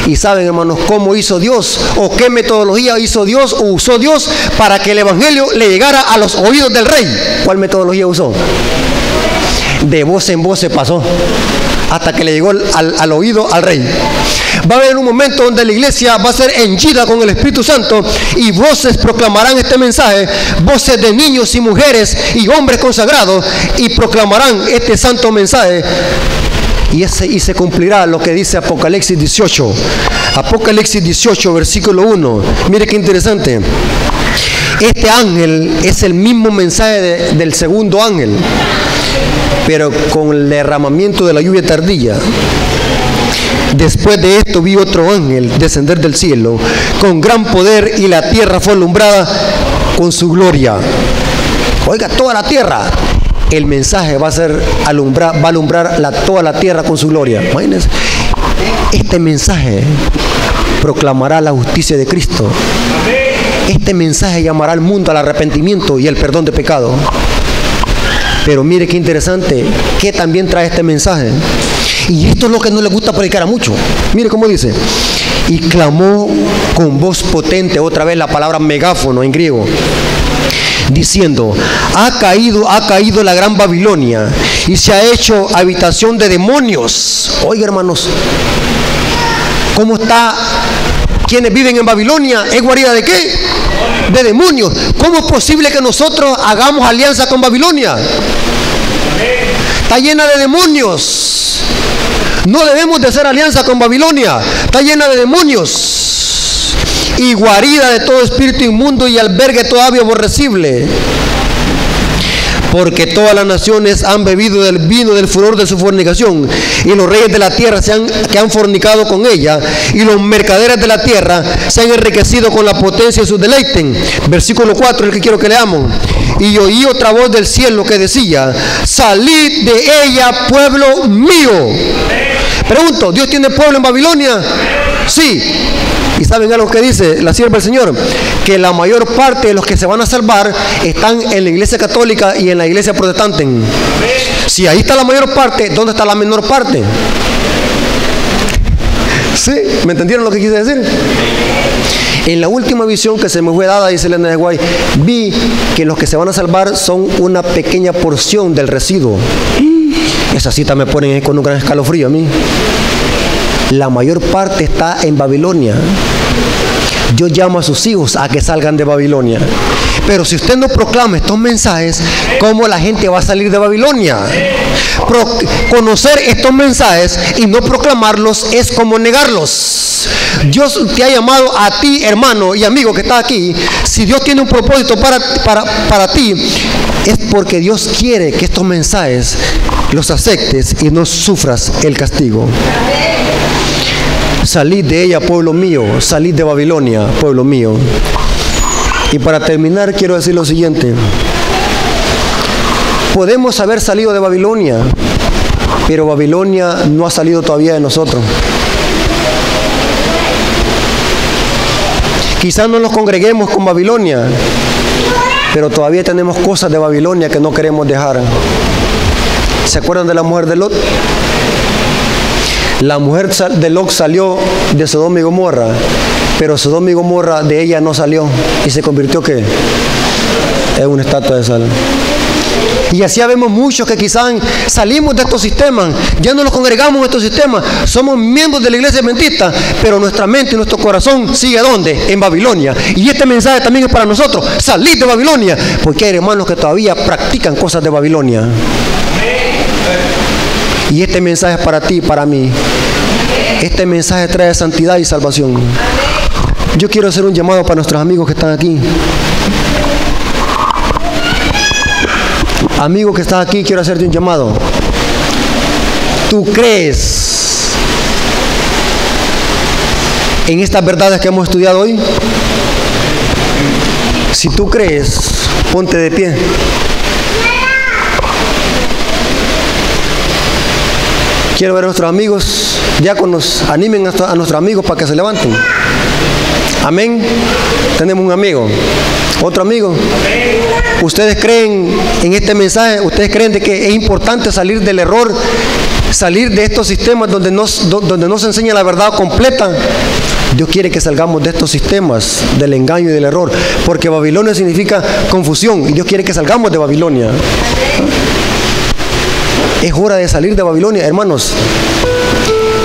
Y saben, hermanos, cómo hizo Dios, o qué metodología hizo Dios o usó Dios para que el evangelio le llegara a los oídos del rey. ¿Cuál metodología usó? De voz en voz se pasó hasta que le llegó al oído al rey. Va a haber un momento donde la iglesia va a ser henchida con el Espíritu Santo y voces proclamarán este mensaje, voces de niños y mujeres y hombres consagrados, y proclamarán este santo mensaje. Y se cumplirá lo que dice Apocalipsis 18. Apocalipsis 18, versículo 1. Mire qué interesante. Este ángel es el mismo mensaje del segundo ángel, pero con el derramamiento de la lluvia tardía. Después de esto vi otro ángel descender del cielo con gran poder, y la tierra fue alumbrada con su gloria. Oiga, toda la tierra. El mensaje va a alumbrar toda la tierra con su gloria. Imagínense. Este mensaje proclamará la justicia de Cristo. Este mensaje llamará al mundo al arrepentimiento y al perdón de pecado. Pero mire qué interesante, que también trae este mensaje. Y esto es lo que no le gusta predicar a muchos. Mire cómo dice: y clamó con voz potente, otra vez la palabra megáfono en griego, diciendo: ha caído la gran Babilonia, y se ha hecho habitación de demonios. Oiga, hermanos, ¿cómo está? ¿Quiénes viven en Babilonia? ¿Es guarida de qué? De demonios. ¿Cómo es posible que nosotros hagamos alianza con Babilonia? Está llena de demonios. No debemos de hacer alianza con Babilonia. Está llena de demonios y guarida de todo espíritu inmundo y albergue toda ave aborrecible. Porque todas las naciones han bebido del vino del furor de su fornicación, y los reyes de la tierra que han fornicado con ella, y los mercaderes de la tierra se han enriquecido con la potencia de sus deleites. Versículo 4, el que quiero que leamos. Y oí otra voz del cielo que decía: salid de ella, pueblo mío. Pregunto, ¿Dios tiene pueblo en Babilonia? Sí. ¿Y saben algo que dice la sierva del Señor? Que la mayor parte de los que se van a salvar están en la iglesia católica y en la iglesia protestante. Si ahí está la mayor parte, ¿dónde está la menor parte? ¿Sí? ¿Me entendieron lo que quise decir? En la última visión que se me fue dada, dice Elena de Guay, vi que los que se van a salvar son una pequeña porción del residuo. Esa cita me pone con un gran escalofrío a mí. La mayor parte está en Babilonia. Dios llama a sus hijos a que salgan de Babilonia. Pero si usted no proclama estos mensajes, ¿cómo la gente va a salir de Babilonia? Conocer estos mensajes y no proclamarlos es como negarlos. Dios te ha llamado a ti, hermano y amigo que está aquí. Si Dios tiene un propósito para ti, es porque Dios quiere que estos mensajes los aceptes y no sufras el castigo. Salid de ella, pueblo mío. Salid de Babilonia, pueblo mío. Y para terminar quiero decir lo siguiente: podemos haber salido de Babilonia, pero Babilonia no ha salido todavía de nosotros. Quizás no nos congreguemos con Babilonia, pero todavía tenemos cosas de Babilonia que no queremos dejar. ¿Se acuerdan de la mujer de Lot? La mujer de Lot salió de Sodoma y Gomorra, pero Sodoma y Gomorra de ella no salió y se convirtió ¿qué? En una estatua de sal. Y así vemos muchos que quizás salimos de estos sistemas, ya no nos congregamos en estos sistemas, somos miembros de la iglesia adventista, pero nuestra mente y nuestro corazón sigue ¿dónde? En Babilonia. Y este mensaje también es para nosotros, salir de Babilonia, porque hay hermanos que todavía practican cosas de Babilonia. Y este mensaje es para ti y para mí. Este mensaje trae santidad y salvación. Yo quiero hacer un llamado para nuestros amigos que están aquí. Amigo que estás aquí, quiero hacerte un llamado. ¿Tú crees en estas verdades que hemos estudiado hoy? Si tú crees, ponte de pie. Quiero ver a nuestros amigos, diáconos, animen a nuestros amigos para que se levanten. Amén. Tenemos un amigo. Otro amigo. ¿Ustedes creen en este mensaje? ¿Ustedes creen de que es importante salir del error, salir de estos sistemas donde no se enseña la verdad completa? Dios quiere que salgamos de estos sistemas del engaño y del error, porque Babilonia significa confusión y Dios quiere que salgamos de Babilonia. Es hora de salir de Babilonia, hermanos.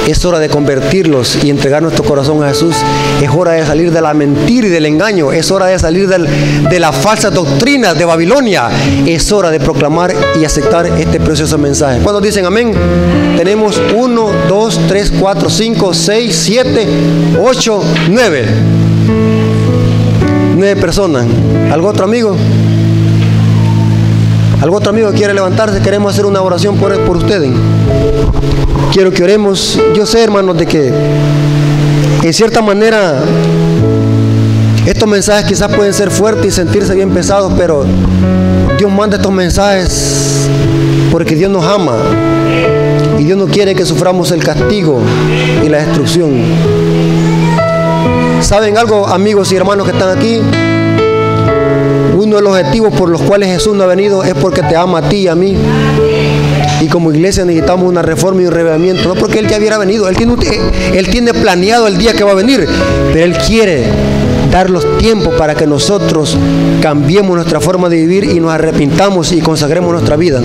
Es hora de convertirlos y entregar nuestro corazón a Jesús. Es hora de salir de la mentira y del engaño. Es hora de salir de las falsas doctrinas de Babilonia. Es hora de proclamar y aceptar este precioso mensaje. ¿Cuántos dicen amén? Tenemos 1, 2, 3, 4, 5, 6, 7, 8, 9. 9 personas. ¿Algún otro amigo? ¿Algún otro amigo que quiere levantarse? Queremos hacer una oración por ustedes. Quiero que oremos. Yo sé, hermanos, de que en cierta manera estos mensajes quizás pueden ser fuertes y sentirse bien pesados, pero Dios manda estos mensajes porque Dios nos ama y Dios no quiere que suframos el castigo y la destrucción. ¿Saben algo, amigos y hermanos que están aquí? Uno de los objetivos por los cuales Jesús no ha venido es porque te ama a ti y a mí. Y como iglesia necesitamos una reforma y un revelamiento, no porque Él ya hubiera venido. Él tiene planeado el día que va a venir, pero Él quiere dar los tiempos para que nosotros cambiemos nuestra forma de vivir y nos arrepintamos y consagremos nuestra vida.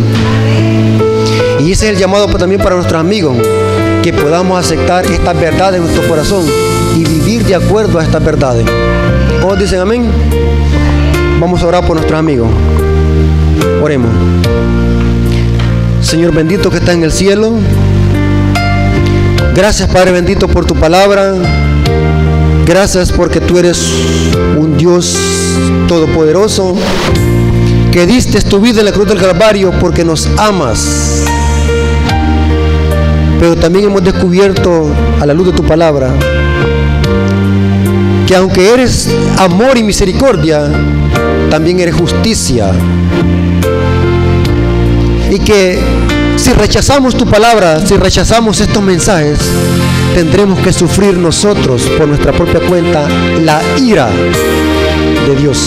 Y ese es el llamado también para nuestros amigos, que podamos aceptar estas verdades en nuestro corazón y vivir de acuerdo a estas verdades. ¿Cómo dicen amén? Vamos a orar por nuestros amigos. Oremos. Señor bendito que está en el cielo, gracias Padre bendito por tu palabra. Gracias porque tú eres un Dios todopoderoso, que diste tu vida en la cruz del Calvario porque nos amas. Pero también hemos descubierto a la luz de tu palabra que aunque eres amor y misericordia, también eres justicia. Y que si rechazamos tu palabra, si rechazamos estos mensajes, tendremos que sufrir nosotros por nuestra propia cuenta la ira de Dios.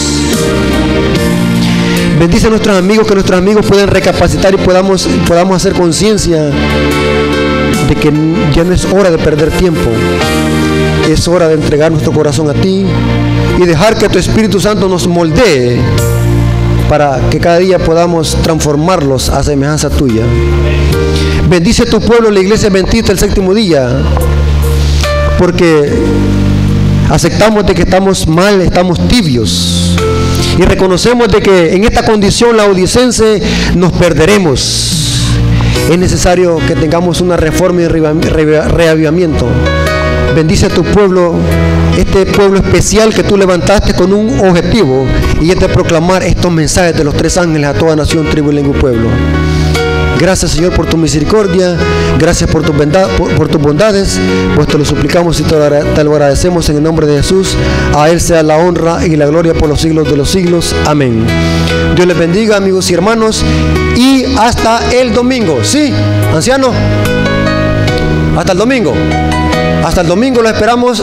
Bendice a nuestros amigos, que nuestros amigos puedan recapacitar y podamos hacer conciencia de que ya no es hora de perder tiempo. Es hora de entregar nuestro corazón a ti y dejar que tu Espíritu Santo nos moldee para que cada día podamos transformarlos a semejanza tuya. Bendice a tu pueblo, la iglesia adventista el séptimo día, porque aceptamos de que estamos mal, estamos tibios, y reconocemos de que en esta condición laodicense nos perderemos. Es necesario que tengamos una reforma y reavivamiento. Bendice a tu pueblo, este pueblo especial que tú levantaste con un objetivo, y es de proclamar estos mensajes de los 3 ángeles a toda nación, tribu, lengua y pueblo. Gracias, Señor, por tu misericordia. Gracias por tus bondades. Pues te lo suplicamos y te lo agradecemos en el nombre de Jesús. A Él sea la honra y la gloria por los siglos de los siglos. Amén. Dios les bendiga, amigos y hermanos. Y hasta el domingo. ¿Sí, anciano? Hasta el domingo. Hasta el domingo lo esperamos.